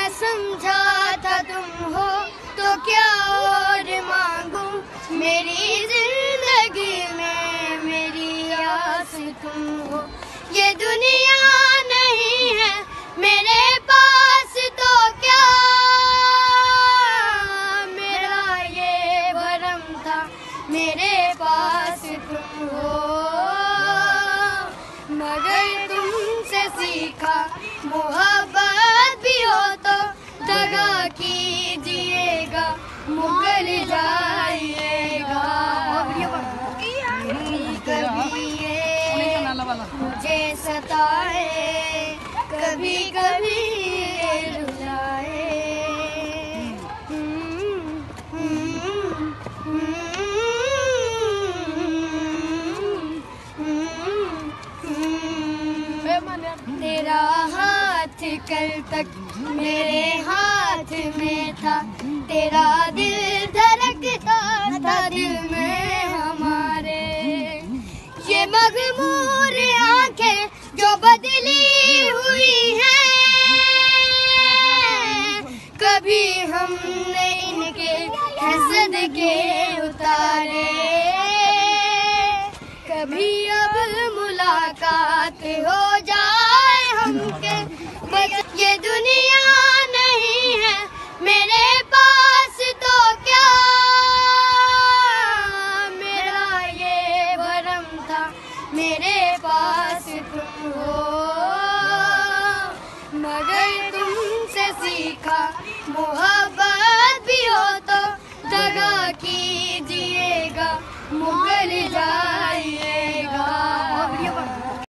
मैं समझा था तुम हो तो क्या और मांगूं, मेरी जिंदगी में मेरी आस तुम हो। ये दुनिया नहीं है मेरे पास तो क्या, मेरा ये भरम था मेरे पास तुम हो। मगर तुमसे सीखा मोहब्बत भी हो तो दगा कीजिएगा, मुगल जाइएगा। कभी ये मुझे सताए, कभी कभी रुलाए। तेरा हाथ कल तक मेरे हाथ में था, तेरा दिल धड़कता था दिल में हमारे। ये मगमूर आंखें जो बदली हुई हैं, कभी हमने इनके हसद के उतारे। कभी अब मुलाकात हो जाए हमके, ये दुनिया नहीं है मेरे पास तो क्या, मेरा ये भरम था मेरे पास तुम हो। मगर तुमसे सीखा मोहब्बत भी हो तो दगा कीजिएगा, मुगल जाइए।